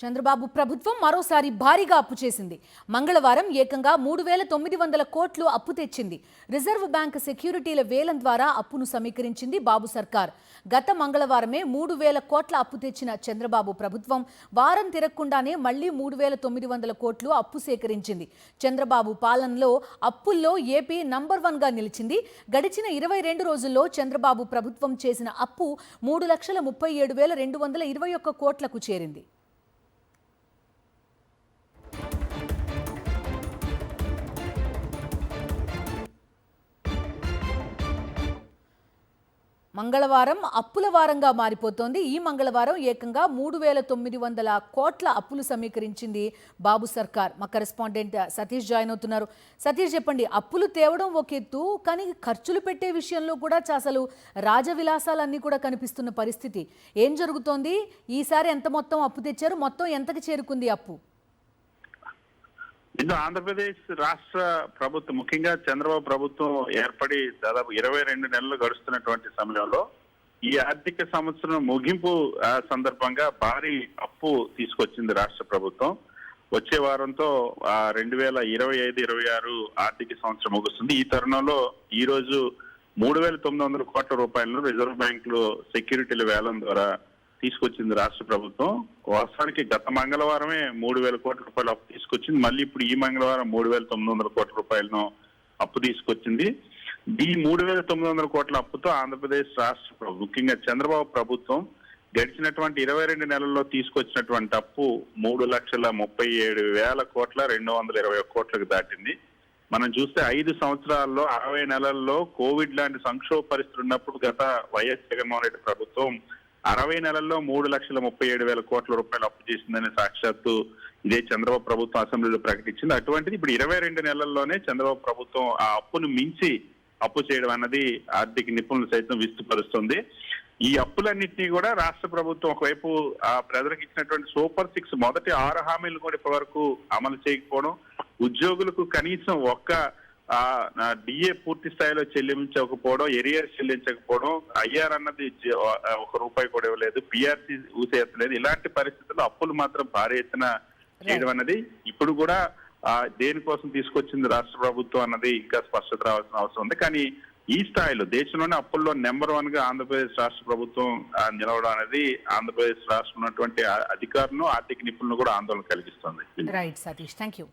చంద్రబాబు ప్రభుత్వం మరోసారి భారీగా అప్పు చేసింది. మంగళవారం ఏకంగా 3,900 కోట్లు అప్పు తెచ్చింది. రిజర్వ్ బ్యాంక్ సెక్యూరిటీల వేలం ద్వారా అప్పును సమీకరించింది బాబు సర్కార్. గత మంగళవారమే 3,000 కోట్ల అప్పు తెచ్చిన చంద్రబాబు ప్రభుత్వం వారం తిరగకుండానే మళ్లీ 3,900 కోట్లు అప్పు సేకరించింది. చంద్రబాబు పాలనలో అప్పుల్లో ఏపీ నంబర్ 1గా నిలిచింది. గడిచిన 22 రోజుల్లో చంద్రబాబు ప్రభుత్వం చేసిన అప్పు 3,37,221 కోట్లకు చేరింది. మంగళవారం అప్పుల వారంగా మారిపోతోంది. ఈ మంగళవారం ఏకంగా 3,900 కోట్ల అప్పులు సమీకరించింది బాబు సర్కార్. మా కరెస్పాండెంట్ సతీష్ జాయిన్ అవుతున్నారు. సతీష్, చెప్పండి, అప్పులు తేవడం ఒక ఎత్తు, కానీ ఖర్చులు పెట్టే విషయంలో కూడా అసలు రాజవిలాసాలన్నీ కూడా కనిపిస్తున్న పరిస్థితి. ఏం జరుగుతోంది? ఈసారి ఎంత మొత్తం అప్పు తెచ్చారు? మొత్తం ఎంతకు చేరుకుంది అప్పు? ఇది ఆంధ్రప్రదేశ్ రాష్ట్ర ప్రభుత్వం, ముఖ్యంగా చంద్రబాబు ప్రభుత్వం ఏర్పడి దాదాపు 22 నెలలు గడుస్తున్నటువంటి సమయంలో ఈ ఆర్థిక సంవత్సరం ముగింపు సందర్భంగా భారీ అప్పు తీసుకొచ్చింది రాష్ట్ర ప్రభుత్వం. వచ్చే వారంతో 2025-26 ఆర్థిక సంవత్సరం ముగుస్తుంది. ఈ తరుణంలో ఈ రోజు 3,900 కోట్ల రూపాయలను రిజర్వ్ బ్యాంకులో సెక్యూరిటీల వేలం ద్వారా తీసుకొచ్చింది రాష్ట్ర ప్రభుత్వం. వాస్తవానికి గత మంగళవారమే 3,000 కోట్ల రూపాయలు అప్పు తీసుకొచ్చింది. మళ్ళీ ఇప్పుడు ఈ మంగళవారం 3,900 కోట్ల రూపాయలను అప్పు తీసుకొచ్చింది. ఈ 3,900 కోట్ల అప్పుతో ఆంధ్రప్రదేశ్ రాష్ట్ర ముఖ్యంగా చంద్రబాబు ప్రభుత్వం గడిచినటువంటి 22 నెలల్లో తీసుకొచ్చినటువంటి అప్పు 3,37,221 కోట్లకు దాటింది. మనం చూస్తే 5 సంవత్సరాల్లో 60 నెలల్లో కోవిడ్ లాంటి సంక్షోభ పరిస్థితులు ఉన్నప్పుడు గత వైఎస్ జగన్మోహన్ రెడ్డి ప్రభుత్వం 60 నెలల్లో 3,37,000 కోట్ల రూపాయలు అప్పు చేసిందని సాక్షాత్తు ఇదే చంద్రబాబు ప్రభుత్వం అసెంబ్లీలో ప్రకటించింది. అటువంటిది ఇప్పుడు 22 నెలల్లోనే చంద్రబాబు ప్రభుత్వం ఆ అప్పును మించి అప్పు చేయడం అన్నది ఆర్థిక నిపుణులు సైతం విస్తుపరుస్తుంది. ఈ అప్పులన్నింటినీ కూడా రాష్ట్ర ప్రభుత్వం ఒకవైపు ప్రజలకు ఇచ్చినటువంటి సూపర్ 6 మొదటి 6 హామీలు కూడా ఇప్పటి వరకు అమలు చేయకపోవడం, ఉద్యోగులకు కనీసం ఒక్క డిఏ పూర్తి స్థాయిలో చెల్లించకపోవడం, ఎరియర్ చెల్లించకపోవడం, ఐఆర్ అన్నది 1 రూపాయి కూడా ఇవ్వలేదు, పిఆర్సీ ఊసేయలేదు. ఇలాంటి పరిస్థితుల్లో అప్పులు మాత్రం భారీ ఎత్తున చేయడం అన్నది ఇప్పుడు కూడా దేనికోసం తీసుకొచ్చింది రాష్ట్ర ప్రభుత్వం అన్నది ఇంకా స్పష్టత రావాల్సిన అవసరం ఉంది. కానీ ఈ స్థాయిలో దేశంలోనే అప్పుల్లో నెంబర్ 1గా ఆంధ్రప్రదేశ్ రాష్ట్ర ప్రభుత్వం నిలవడం అనేది ఆంధ్రప్రదేశ్ రాష్ట్రంలో ఉన్నటువంటి అధికారులను, ఆర్థిక నిపుణులను కూడా ఆందోళన కలిగిస్తుంది. Right Satish, thank you.